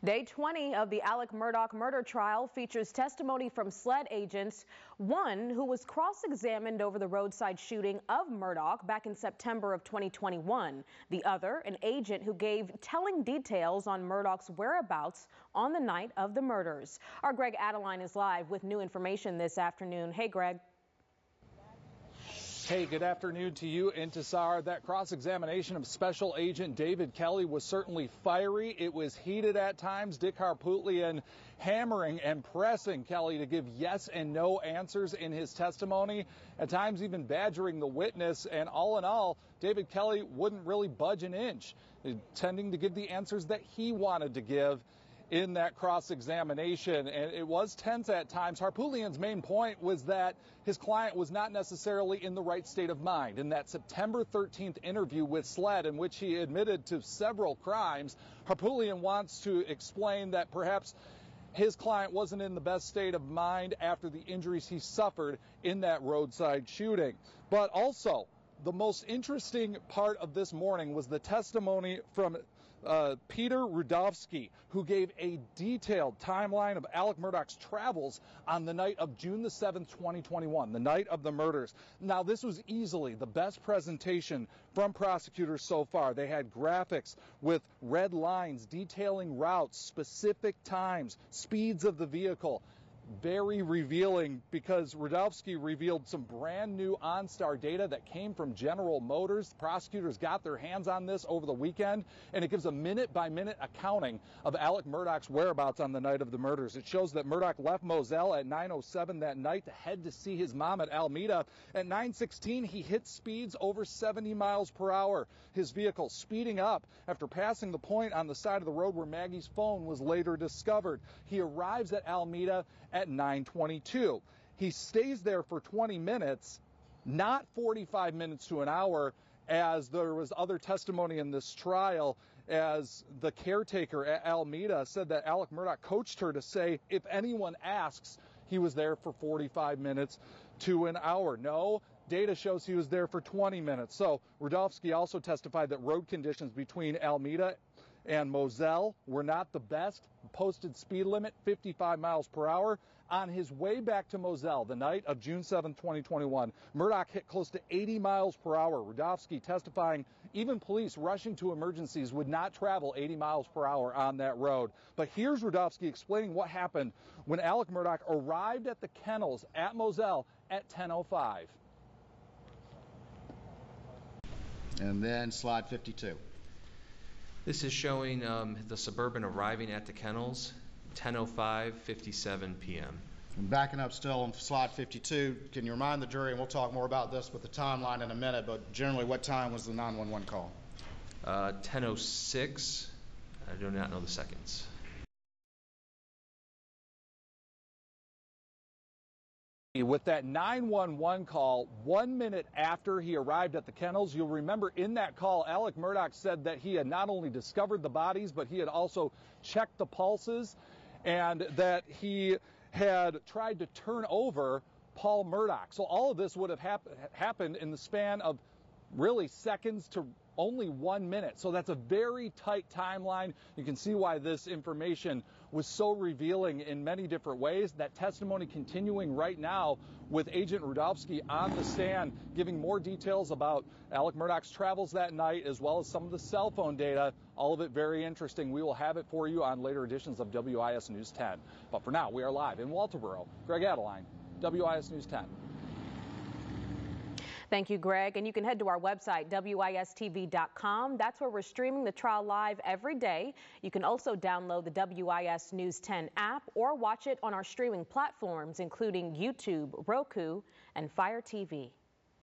Day 20 of the Alec Murdaugh murder trial features testimony from SLED agents, one who was cross-examined over the roadside shooting of Murdaugh back in September of 2021. The other, an agent who gave telling details on Murdaugh's whereabouts on the night of the murders. Our Greg Adeline is live with new information this afternoon. Hey, Greg. Hey, good afternoon to you, Intisar. That cross-examination of Special Agent David Kelly was certainly fiery. It was heated at times. Dick Harpootlian hammering and pressing Kelly to give yes and no answers in his testimony, at times even badgering the witness. And all in all, David Kelly wouldn't really budge an inch, tending to give the answers that he wanted to give in that cross-examination. And it was tense at times. Harpootlian's main point was that his client was not necessarily in the right state of mind. In that September 13th interview with SLED, in which he admitted to several crimes, Harpootlian wants to explain that perhaps his client wasn't in the best state of mind after the injuries he suffered in that roadside shooting. But also, the most interesting part of this morning was the testimony from Peter Rudovsky, who gave a detailed timeline of Alec Murdaugh's travels on the night of June the 7th, 2021, the night of the murders. Now, this was easily the best presentation from prosecutors so far. They had graphics with red lines detailing routes, specific times, speeds of the vehicle. Very revealing, because Rudovsky revealed some brand new OnStar data that came from General Motors. The prosecutors got their hands on this over the weekend, and it gives a minute-by-minute accounting of Alec Murdaugh's whereabouts on the night of the murders. It shows that Murdaugh left Moselle at 9:07 that night to head to see his mom at Alameda. At 9:16, he hit speeds over 70 miles per hour. His vehicle speeding up after passing the point on the side of the road where Maggie's phone was later discovered. He arrives at Alameda at 9:22. He stays there for 20 minutes, not 45 minutes to an hour, as there was other testimony in this trial, as the caretaker at Alameda said that Alec Murdaugh coached her to say, if anyone asks, he was there for 45 minutes to an hour. No, data shows he was there for 20 minutes. So Rudovsky also testified that road conditions between Alameda and Moselle were not the best. Posted speed limit 55 miles per hour. On his way back to Moselle the night of June 7, 2021, Murdaugh hit close to 80 miles per hour. Rudovsky testifying even police rushing to emergencies would not travel 80 miles per hour on that road. But here's Rudovsky explaining what happened when Alec Murdaugh arrived at the kennels at Moselle at 10:05. And then slide 52. This is showing the Suburban arriving at the kennels, 10:05:57 p.m. And backing up still on slide 52, can you remind the jury, and we'll talk more about this with the timeline in a minute, but generally what time was the 911 call? 10:06. I do not know the seconds. With that 911 call 1 minute after he arrived at the kennels, you'll remember in that call, Alec Murdaugh said that he had not only discovered the bodies, but he had also checked the pulses, and that he had tried to turn over Paul Murdaugh. So all of this would have happened in the span of really seconds to only 1 minute. So that's a very tight timeline. You can see why this information was so revealing in many different ways. That testimony continuing right now with Agent Rudovsky on the stand, giving more details about Alec Murdaugh's travels that night, as well as some of the cell phone data. All of it very interesting. We will have it for you on later editions of WIS News 10. But for now, we are live in Walterboro. Greg Adeline, WIS News 10. Thank you, Greg. And you can head to our website, WISTV.com. That's where we're streaming the trial live every day. You can also download the WIS News 10 app or watch it on our streaming platforms, including YouTube, Roku, and Fire TV.